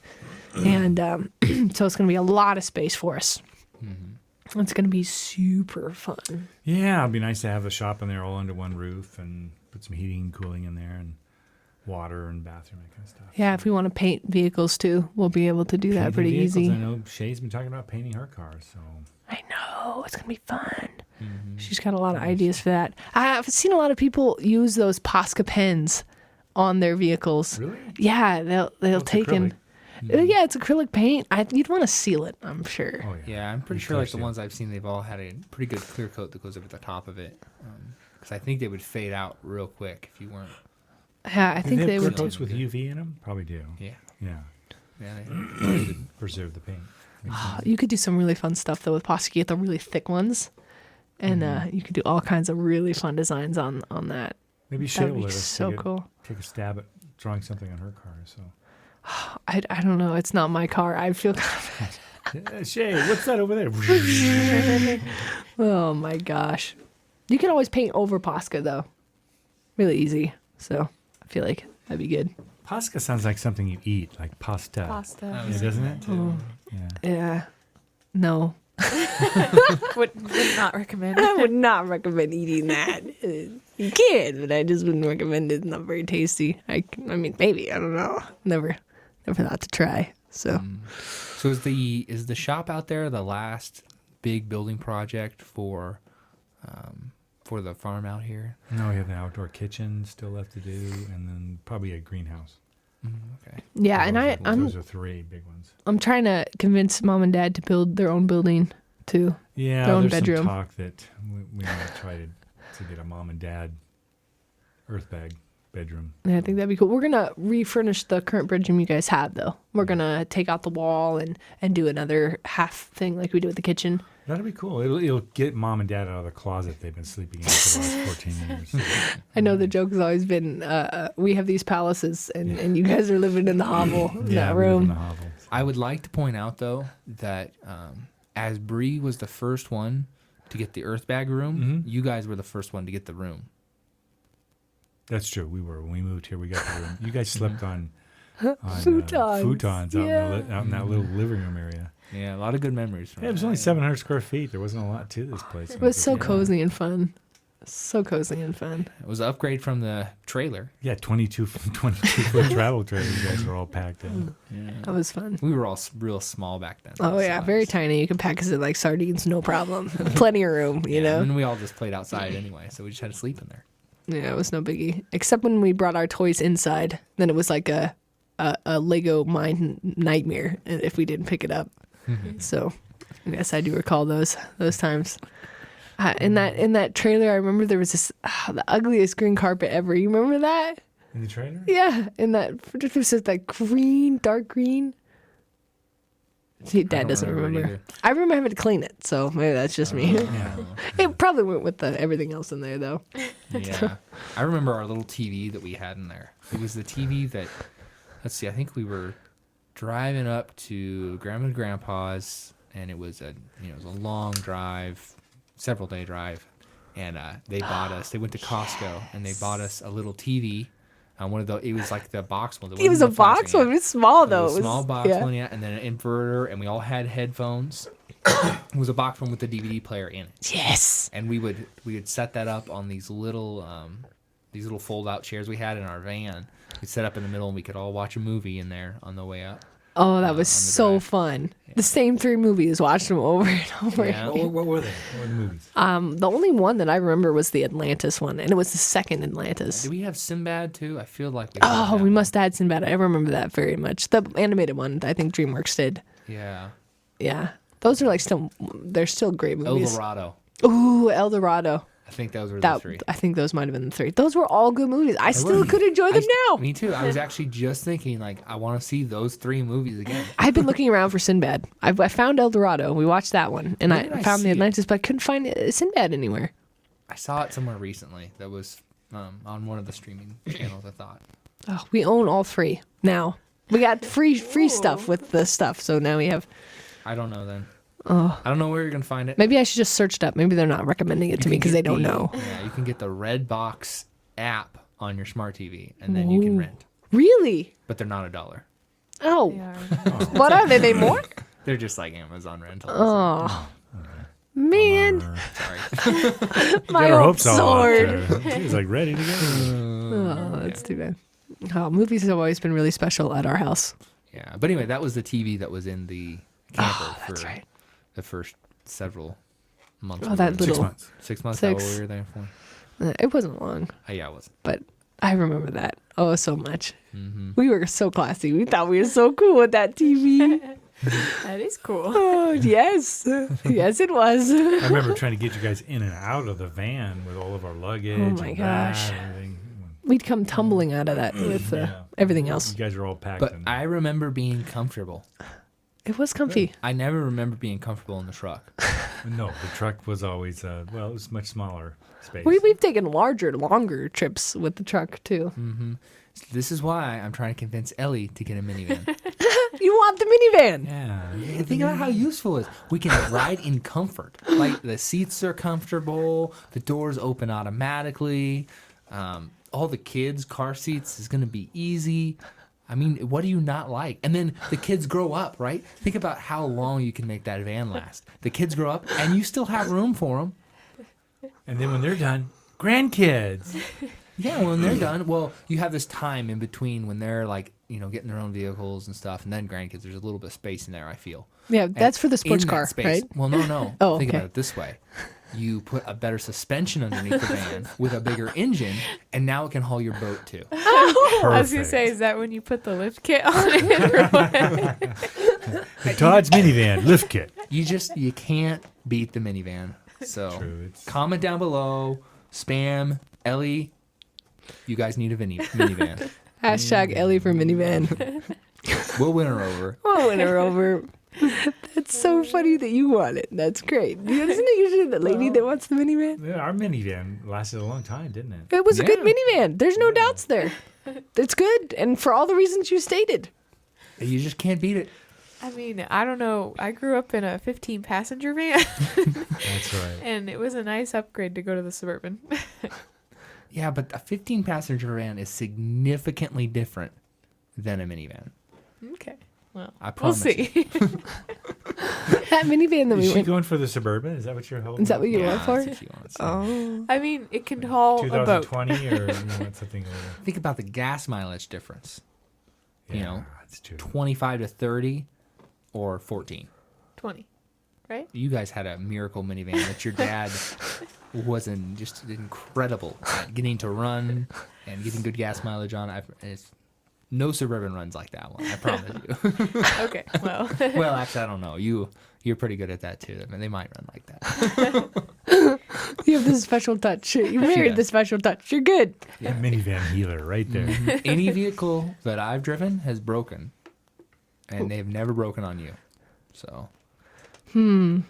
And so it's going to be a lot of space for us. It's going to be super fun. Yeah, it'd be nice to have the shop in there all under one roof and put some heating and cooling in there and water and bathroom, that kind of stuff. Yeah, if we want to paint vehicles too, we'll be able to do that Painting pretty vehicles, easy. I know Shay's been talking about painting her car, so. I know. It's going to be fun. She's got a lot of ideas for that. I've seen a lot of people use those Posca pens on their vehicles. Really? Yeah, they'll it's take in. acrylic. Yeah, it's acrylic paint. You'd want to seal it, I'm sure. Oh, yeah. Yeah, I'm pretty Of sure like course, the yeah. ones I've seen, they've all had a pretty good clear coat that goes over the top of it. Because I think they would fade out real quick if you weren't. Yeah, I Do think they they have would. clear coats with UV in them? Probably do. Yeah. Yeah. Yeah. Preserve the paint. You could do some really fun stuff though with Posca. Get the really thick ones, and you could do all kinds of really fun designs on that. Maybe Shay That'd will be let us so cool. take a stab at drawing something on her car. So, I don't know. It's not my car. I feel. yeah, Shay, what's that over there? Oh my gosh. You can always paint over Posca though. Really easy. So I feel like that'd be good. Pasca sounds like something you eat, like pasta. Pasta. Yeah, doesn't it? Oh. Yeah. Yeah. No. Would not recommend. I would not recommend eating that. You can, but I just wouldn't recommend it. It's not very tasty. I mean, maybe. I don't know. Never thought to try. So. So is the shop out there the last big building project for the farm out here? No, we have the outdoor kitchen still left to do, and then probably a greenhouse. Okay. Yeah, and those are three big ones. I'm trying to convince mom and dad to build their own building too. Yeah, their own there's bedroom. some talk that we might try to get a mom and dad earthbag bedroom. Yeah, I think that'd be cool. We're gonna refurnish the current bedroom you guys have, though. We're gonna take out the wall and do another half thing like we do with the kitchen. That'll be cool. It'll get mom and dad out of the closet they've been sleeping in for the last 14 years. I know the joke has always been, we have these palaces, and you guys are living in the hovel in that we live in room. the hovel. I would like to point out though that as Bree was the first one to get the earthbag room, you guys were the first one to get the room. That's true. We were when we moved here. We got the room. You guys slept on Futons. out, Yeah. out in that little living room area. Yeah, a lot of good memories. From Yeah, it was only 700 square feet. There wasn't a lot to this place. It was so cozy and fun. So cozy and fun. It was an upgrade from the trailer. Yeah, 22-foot travel trailer. You guys were all packed in. Yeah. That was fun. We were all real small back then. Oh, yeah. So Very it's- tiny. You can pack us in like sardines, no problem. Plenty of room, you know? And we all just played outside anyway, so we just had to sleep in there. Yeah, it was no biggie. Except when we brought our toys inside, then it was like a Lego mine nightmare if we didn't pick it up. So, yes, I do recall those times. In that trailer, I remember there was this the ugliest green carpet ever. You remember that? In the trailer? Yeah, in that it was just that green, dark green. See, Dad don't doesn't remember it remember. I remember having to clean it, so maybe that's just me. Yeah. It probably went with everything else in there, though. Yeah. I remember our little TV that we had in there. It was the TV that, let's see, I think we were driving up to Grandma and Grandpa's, and it was a long drive, several day drive, and they went to Costco, and they bought us a little TV. One of the, it was like the box one. It was a box one. It was small, though. It was a small box one, yeah, and then an inverter, and we all had headphones. It was a box one with the DVD player in it. Yes. And we would set that up on these little fold out chairs we had in our van. We'd set up in the middle, and we could all watch a movie in there on the way up. Oh, that was on the so drive. fun. The same 3 movies, watched them over and over. Yeah. What were they? What were the movies? The only one that I remember was the Atlantis one, and it was the second Atlantis. Did we have Sinbad too? I feel like we. Oh, we must have had Sinbad. I remember that very much. The animated one, I think DreamWorks did. Yeah. Yeah. Those are like they're still great movies. Eldorado. Ooh, Eldorado. I think those were the 3. I think those might have been the 3. Those were all good movies. I still were. could enjoy them now. Me too. I was actually just thinking, like, I want to see those 3 movies again. I've been looking around for Sinbad. I found Eldorado. We watched that one, and Where did I I found see the it? Atlantis, but I couldn't find Sinbad anywhere. I saw it somewhere recently. That was on one of the streaming channels. I thought. Oh, we own all 3 now. We got free stuff with the stuff, so now we have. I don't know then. Oh, I don't know where you're gonna find it. maybe I should just search it up. Maybe they're not recommending it to me because they don't know. Yeah, you can get the Redbox app on your smart TV, and then you can rent. Really? But they're not $1. Oh, They are. what are they? They more? They're just like Amazon rentals. Oh, man, Sorry. my Get our old hopes all up sword. there. He was like ready to go. Oh, that's too bad. Oh, movies have always been really special at our house. Yeah, but anyway, that was the TV that was in the camper Oh, that's for right. the first several months. Oh, we that were- 6 little. months. 6 months. 6. That what we were there for. It wasn't long, Oh, yeah, it was. but I remember that. Oh, so much. Mm-hmm. We were so classy. We thought we were so cool with that TV. That is cool. Oh, yes. Yes, it was. I remember trying to get you guys in and out of the van with all of our luggage. Oh, my and gosh. that and everything. We'd come tumbling out of that with Yeah. everything else. You guys are all packed But in. I remember being comfortable. It was comfy. I never remember being comfortable in the truck. No, the truck was always, it was much smaller space. We've taken longer trips with the truck, too. Mm-hmm. This is why I'm trying to convince Ellie to get a minivan. You want the minivan? Yeah. Think about how useful it is. We can ride in comfort. Like the seats are comfortable, the doors open automatically. All the kids' car seats is going to be easy. I mean, what do you not like? And then the kids grow up, right? Think about how long you can make that van last. The kids grow up, and you still have room for them. And then when they're done, grandkids. Yeah, when they're done, well, you have this time in between when they're like, getting their own vehicles and stuff, and then grandkids. There's a little bit of space in there, I feel. Yeah, that's for the sports In that car, space, right? Well, no. Oh, Think okay. about it this way. You put a better suspension underneath the van with a bigger engine, and now it can haul your boat too. I was gonna say, is that when you put the lift kit on it or what? The Dodge minivan lift kit. You can't beat the minivan. So True, comment down below, spam Ellie. You guys need a minivan. Hashtag Ellie for minivan. We'll win her over. Oh, win her over. That's so funny that you want it. That's great. Isn't it usually the lady that wants the minivan? Yeah, our minivan lasted a long time, didn't it? It was a good Yeah. minivan. There's no doubts there. It's good, and for all the reasons you stated. You just can't beat it. I mean, I don't know. I grew up in a 15-passenger van, That's right. and it was a nice upgrade to go to the Suburban. Yeah, but a 15-passenger van is significantly different than a minivan. Okay. Well, I we'll promise see. That minivan that Is we she went. going for the Suburban? Is that what you're hoping? Is that what you Yeah, went for? that's what you want to say. Oh, I mean, it can haul a boat. 2020 or what's something later? Think about the gas mileage difference. Yeah, that's true. 25 to 30 or 14. 20, right? You guys had a miracle minivan that your dad was just incredible at getting to run and getting good gas mileage on. No Suburban runs like that one, I promise you. Okay. Well, Well, actually, I don't know. You're pretty good at that too. I mean, they might run like that. you have this special touch. You married does. the special touch. You're good. A minivan healer right there. Any vehicle that I've driven has broken, and they've never broken on you. So I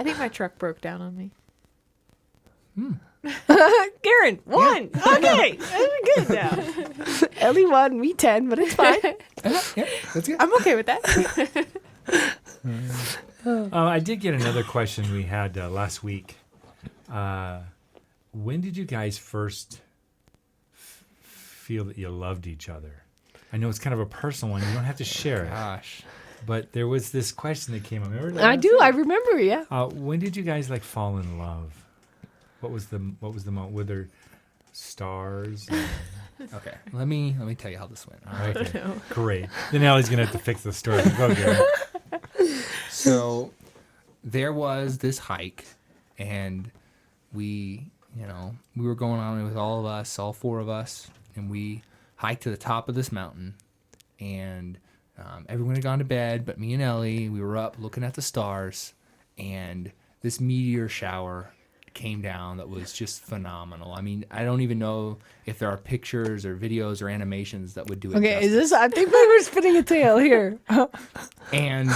think my truck broke down on me. Garen, 1. Okay, good now. Ellie 1, me 10, but it's fine. yeah, that's good. I'm okay with that. I did get another question we had last week. When did you guys first feel that you loved each other? I know it's kind of a personal one. You don't have to share it. Gosh. But there was this question that came up. Remember that? I do. I remember. Yeah. When did you guys fall in love? What was the moment? Were there stars? Okay, let me tell you how this went. All right. Okay. Great. Then Ellie's gonna have to fix the story. Go, Garen. So there was this hike, and we were going on it with all of us, all 4 of us, and we hiked to the top of this mountain, and everyone had gone to bed, but me and Ellie, we were up looking at the stars, and this meteor shower came down that was just phenomenal. I mean, I don't even know if there are pictures or videos or animations that would do it Okay, justice. is this? I think we were spinning a tail here. And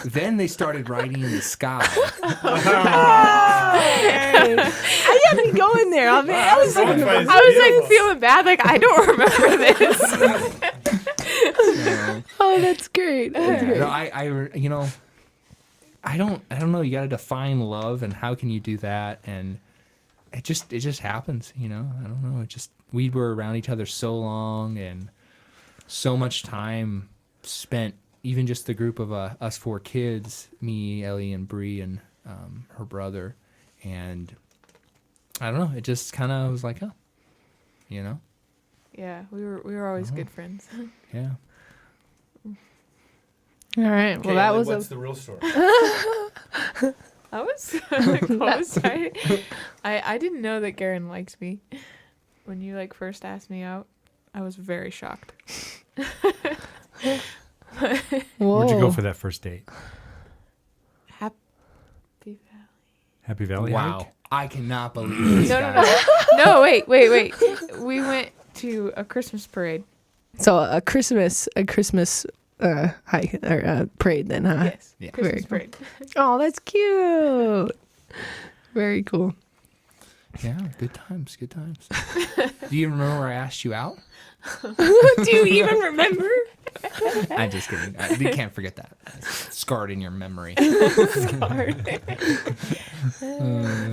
then they started writing in the sky. I had me going there. I was like, I was feeling bad. Like, I don't remember this. oh, that's great. That's great. No, I don't know. You got to define love, and how can you do that? And it just happens, I don't know. We were around each other so long, and so much time spent. Even just the group of us 4 kids, me, Ellie, and Bree, and her brother, and I don't know. It just kind of was like, Yeah, we were always good friends. yeah. All right. Well, that was what's the real story? I was close. I didn't know that Garen liked me. When you first asked me out, I was very shocked. Whoa. Where'd you go for that first date? Happy Valley. Happy Valley. Wow. hike? I cannot believe this No, guy. no, wait. We went to a Christmas parade. So a Christmas hike or parade then, huh? Yes, Yeah. Christmas Very parade. Oh, that's cute. Very cool. Yeah, good times. Do you remember where I asked you out? Do you even remember? I'm just kidding. You can't forget that. It's scarred in your memory.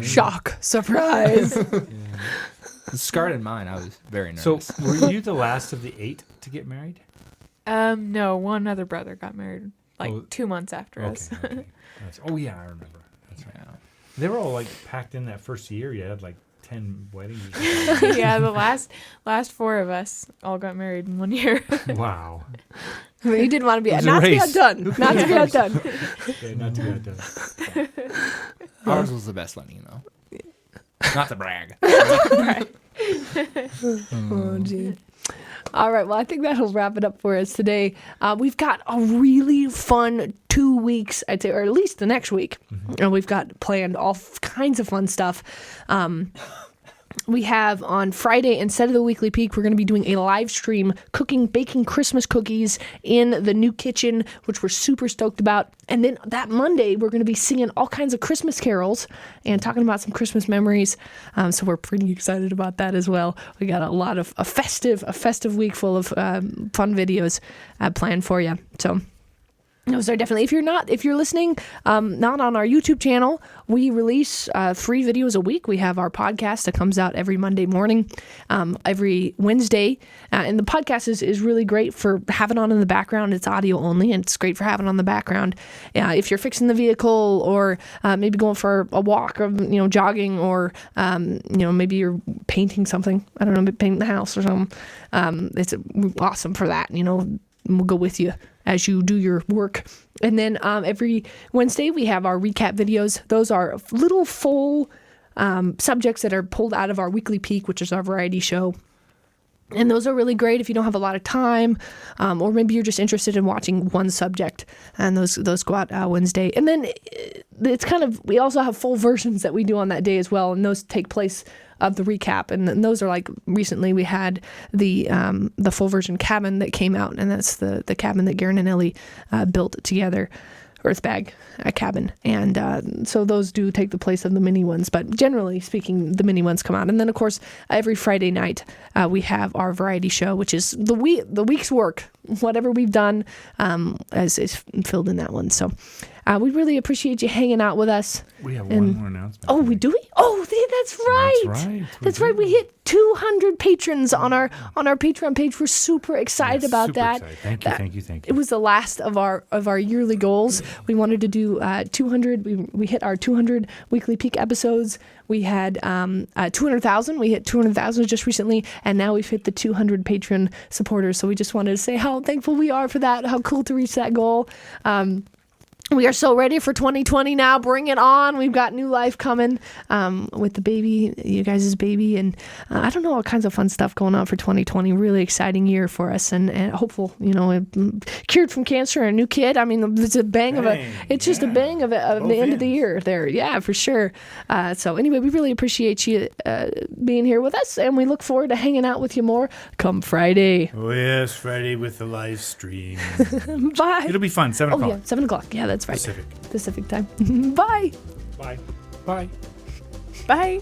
Shock, surprise. Scarred in mine, I was very So nervous. were you the last of the 8 to get married? No, one other brother got married like Oh, 2 months after us. Okay. Oh yeah, I remember. That's right. Yeah. They were all like packed in that first year. You had like 10 weddings. Yeah, the last 4 of us all got married in 1 year. Wow. I mean, you didn't want to be It was a not to be race. outdone. Not to be outdone. Okay, not too bad. Ours was the best wedding, though. Not to brag. Oh, gee. All right. Well, I think that'll wrap it up for us today. We've got a really fun 2 weeks, I'd say, or at least the next week. And we've got planned all kinds of fun stuff. We have on Friday, instead of the weekly peak, we're going to be doing a live stream baking Christmas cookies in the new kitchen, which we're super stoked about. And then that Monday, we're going to be singing all kinds of Christmas carols and talking about some Christmas memories. So we're pretty excited about that as well. We got a festive week full of fun videos planned for you. So those are definitely, if you're listening, not on our YouTube channel, we release 3 videos a week. We have our podcast that comes out every Monday morning, every Wednesday. And the podcast is really great for having on in the background. It's audio only, and it's great for having on the background. If you're fixing the vehicle or maybe going for a walk or, jogging or, maybe you're painting something. I don't know, painting the house or something. It's awesome for that, We'll go with you as you do your work. And then every Wednesday we have our recap videos. Those are little full subjects that are pulled out of our weekly peak, which is our variety show. And those are really great if you don't have a lot of time, or maybe you're just interested in watching one subject. And those go out Wednesday. And then it's we also have full versions that we do on that day as well, and those take place of the recap. And those are like, recently we had the full version cabin that came out, and that's the cabin that Garen and Ellie built together. Earthbag cabin, and so those do take the place of the mini ones, but generally speaking the mini ones come out. And then of course every Friday night we have our variety show, which is the week's work, whatever we've done is filled in that one. So we really appreciate you hanging out with us. We have one more announcement. Oh, we do? That's right. That's right. We hit 200 patrons on our Patreon page. We're super excited about that. Excited. Thank you. It was the last of our yearly goals. We wanted to do 200. We hit our 200 weekly peak episodes. We had 200,000. We hit 200,000 just recently, and now we've hit the 200 Patreon supporters. So we just wanted to say how thankful we are for that. How cool to reach that goal. We are so ready for 2020 now. Bring it on. We've got new life coming with the baby, you guys' baby. And I don't know, all kinds of fun stuff going on for 2020. Really exciting year for us, and hopeful, cured from cancer, a new kid. I mean, it's a bang of just a bang of the end of the year there. Yeah, for sure. So anyway, we really appreciate you being here with us, and we look forward to hanging out with you more come Friday. Oh, yes, Friday with the live stream. Bye. It'll be fun. 7 o'clock. Oh, yeah, 7 o'clock. Yeah, that's right. Pacific time. Bye. Bye. Bye. Bye.